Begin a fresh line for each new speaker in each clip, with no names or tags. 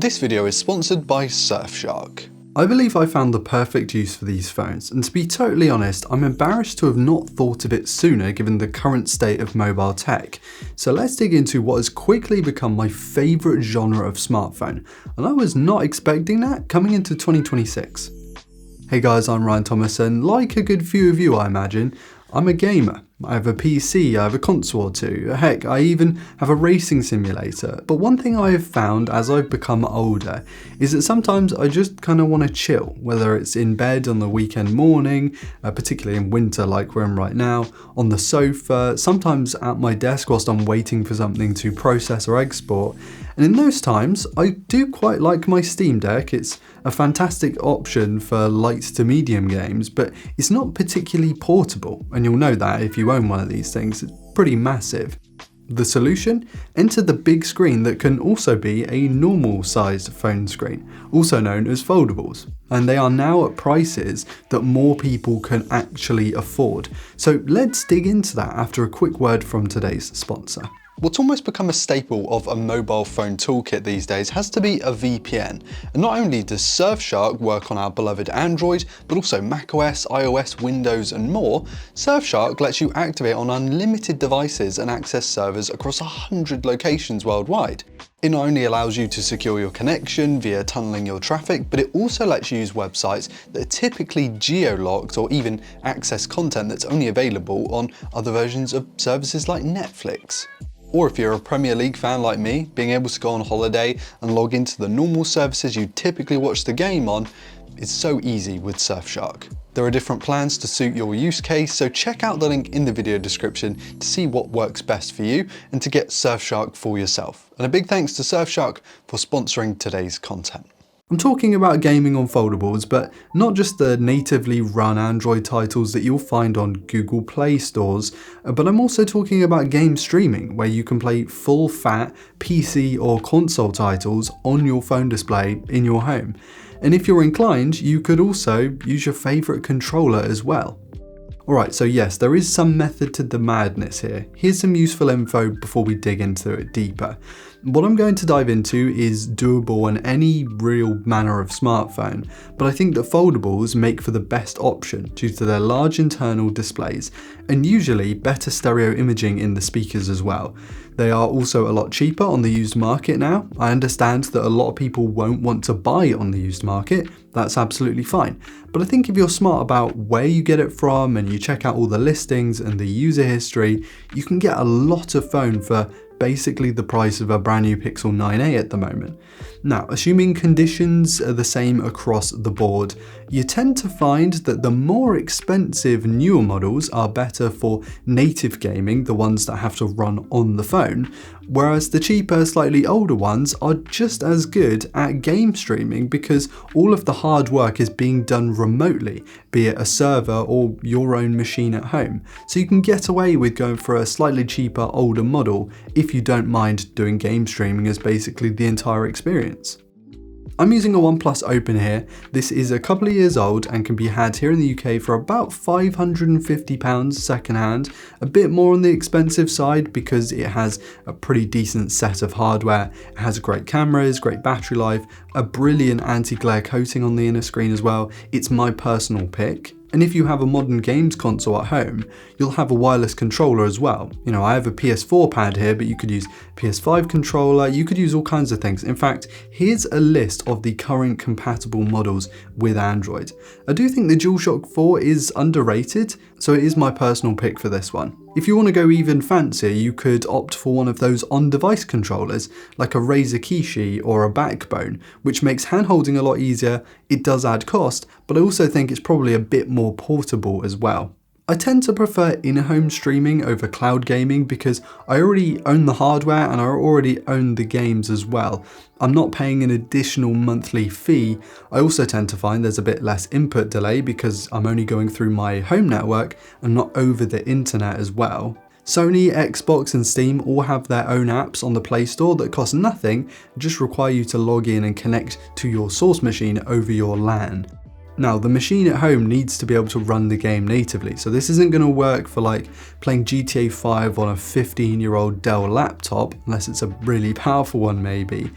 This video is sponsored by Surfshark.
I believe I found the perfect use for these phones, and to be totally honest, I'm embarrassed to have not thought of it sooner given the current state of mobile tech. So let's dig into what has quickly become my favourite genre of smartphone, and I was not expecting that coming into 2026. Hey guys, I'm Ryan Thomas, and like a good few of you I imagine, I'm a gamer. I have a PC, I have a console or two, heck, I even have a racing simulator. But one thing I have found as I've become older is that sometimes I just kind of want to chill, whether it's in bed on the weekend morning, particularly in winter like we're in right now, on the sofa, sometimes at my desk whilst I'm waiting for something to process or export. And in those times, I do quite like my Steam Deck. It's a fantastic option for light to medium games, but it's not particularly portable, and you'll know that if you own one of these things. It's pretty massive. The solution? Enter the big screen that can also be a normal sized phone screen, also known as foldables. And they are now at prices that more people can actually afford. So let's dig into that after a quick word from today's sponsor.
What's almost become a staple of a mobile phone toolkit these days has to be a VPN. And not only does Surfshark work on our beloved Android, but also macOS, iOS, Windows and more, Surfshark lets you activate on unlimited devices and access servers across 100 locations worldwide. It not only allows you to secure your connection via tunneling your traffic, but it also lets you use websites that are typically geo-locked or even access content that's only available on other versions of services like Netflix. Or if you're a Premier League fan like me, being able to go on holiday and log into the normal services you typically watch the game on is so easy with Surfshark. There are different plans to suit your use case, so check out the link in the video description to see what works best for you and to get Surfshark for yourself. And a big thanks to Surfshark for sponsoring today's content.
I'm talking about gaming on foldables, but not just the natively run Android titles that you'll find on Google Play stores, but I'm also talking about game streaming, where you can play full-fat PC or console titles on your phone display in your home. And if you're inclined, you could also use your favourite controller as well. Alright, so yes, there is some method to the madness here. Here's some useful info before we dig into it deeper. What I'm going to dive into is doable on any real manner of smartphone, but I think that foldables make for the best option due to their large internal displays and usually better stereo imaging in the speakers as well. They are also a lot cheaper on the used market now. I understand that a lot of people won't want to buy it on the used market. That's absolutely fine. But I think if you're smart about where you get it from and you check out all the listings and the user history, you can get a lot of phone for basically the price of a brand new Pixel 9a at the moment. Now, assuming conditions are the same across the board, you tend to find that the more expensive newer models are better for native gaming, the ones that have to run on the phone, whereas the cheaper, slightly older ones are just as good at game streaming because all of the hard work is being done remotely, be it a server or your own machine at home. So you can get away with going for a slightly cheaper, older model if you don't mind doing game streaming as basically the entire experience. I'm using a OnePlus Open here. This is a couple of years old and can be had here in the UK for about £550 secondhand, a bit more on the expensive side because it has a pretty decent set of hardware. It has great cameras, great battery life, a brilliant anti-glare coating on the inner screen as well. It's my personal pick. And if you have a modern games console at home, you'll have a wireless controller as well. You know, I have a PS4 pad here, but you could use PS5 controller, you could use all kinds of things. In fact, here's a list of the current compatible models with Android. I do think the DualShock 4 is underrated, so it is my personal pick for this one. If you want to go even fancier, you could opt for one of those on-device controllers, like a Razer Kishi or a Backbone, which makes hand-holding a lot easier. It does add cost, but I also think it's probably a bit more portable as well. I tend to prefer in-home streaming over cloud gaming because I already own the hardware and I already own the games as well. I'm not paying an additional monthly fee. I also tend to find there's a bit less input delay because I'm only going through my home network and not over the internet as well. Sony, Xbox and Steam all have their own apps on the Play Store that cost nothing, just require you to log in and connect to your source machine over your LAN. Now, the machine at home needs to be able to run the game natively, so this isn't going to work for like playing GTA 5 on a 15-year-old Dell laptop, unless it's a really powerful one maybe.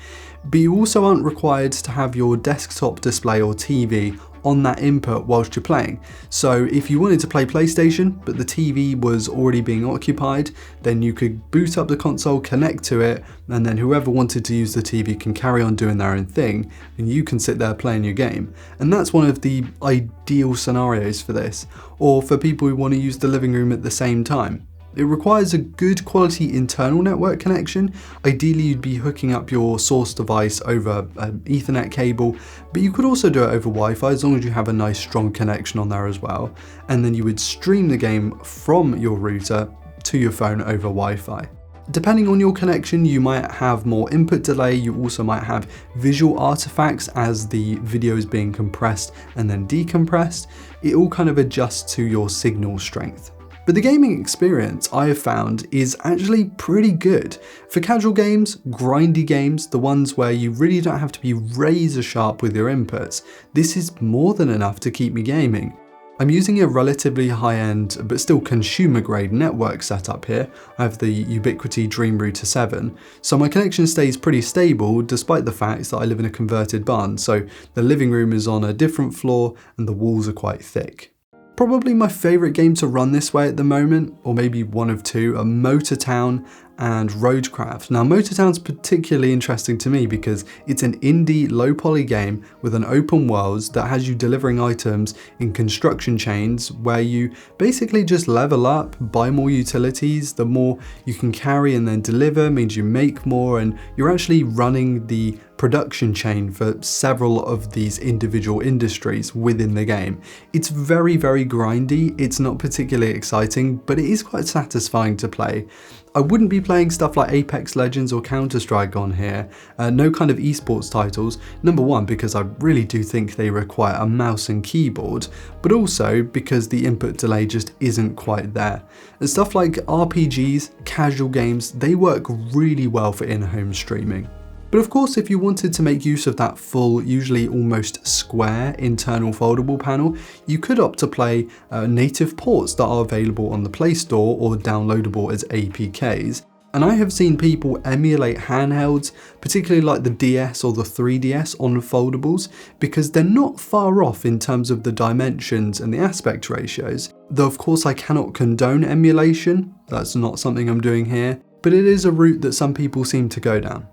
but you also aren't required to have your desktop display or TV on that input whilst you're playing. So if you wanted to play PlayStation, but the TV was already being occupied, then you could boot up the console, connect to it, and then whoever wanted to use the TV can carry on doing their own thing, and you can sit there playing your game. And that's one of the ideal scenarios for this, or for people who want to use the living room at the same time. It requires a good quality internal network connection. Ideally, you'd be hooking up your source device over an Ethernet cable, but you could also do it over Wi-Fi as long as you have a nice strong connection on there as well. And then you would stream the game from your router to your phone over Wi-Fi. Depending on your connection, you might have more input delay. You also might have visual artifacts as the video is being compressed and then decompressed. It all kind of adjusts to your signal strength. But the gaming experience I have found is actually pretty good. For casual games, grindy games, the ones where you really don't have to be razor sharp with your inputs, this is more than enough to keep me gaming. I'm using a relatively high-end but still consumer-grade network setup here. I have the Ubiquiti Dream Router 7, so my connection stays pretty stable despite the fact that I live in a converted barn, so the living room is on a different floor and the walls are quite thick. Probably my favourite game to run this way at the moment, or maybe one of two, are Motor Town and Roadcraft. Now Motor Town's particularly interesting to me because it's an indie low poly game with an open world that has you delivering items in construction chains where you basically just level up, buy more utilities. The more you can carry and then deliver means you make more, and you're actually running the production chain for several of these individual industries within the game. It's very, very grindy. It's not particularly exciting, but it is quite satisfying to play. I wouldn't be playing stuff like Apex Legends or Counter-Strike on here, no kind of esports titles, number one because I really do think they require a mouse and keyboard, but also because the input delay just isn't quite there. And stuff like RPGs, casual games, they work really well for in-home streaming. But of course, if you wanted to make use of that full, usually almost square internal foldable panel, you could opt to play native ports that are available on the Play Store or downloadable as APKs. And I have seen people emulate handhelds, particularly like the DS or the 3DS on foldables, because they're not far off in terms of the dimensions and the aspect ratios. Though of course I cannot condone emulation, that's not something I'm doing here, but it is a route that some people seem to go down.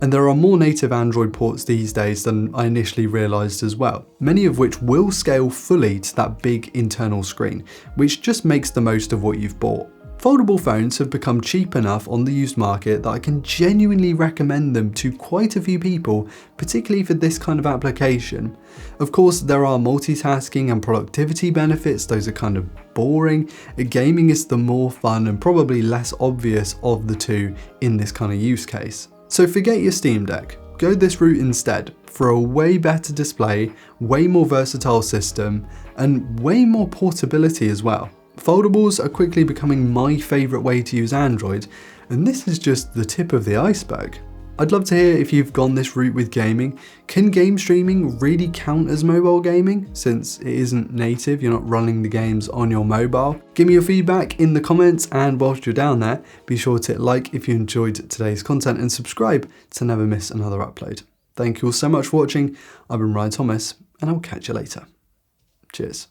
And there are more native Android ports these days than I initially realised as well, many of which will scale fully to that big internal screen, which just makes the most of what you've bought. Foldable phones have become cheap enough on the used market that I can genuinely recommend them to quite a few people, particularly for this kind of application. Of course, there are multitasking and productivity benefits, those are kind of boring. Gaming is the more fun and probably less obvious of the two in this kind of use case. So forget your Steam Deck, go this route instead for a way better display, way more versatile system, and way more portability as well. Foldables are quickly becoming my favourite way to use Android, and this is just the tip of the iceberg. I'd love to hear if you've gone this route with gaming. Can game streaming really count as mobile gaming, since it isn't native, you're not running the games on your mobile? Give me your feedback in the comments, and whilst you're down there, be sure to hit like if you enjoyed today's content and subscribe to never miss another upload. Thank you all so much for watching. I've been Ryan Thomas, and I'll catch you later. Cheers.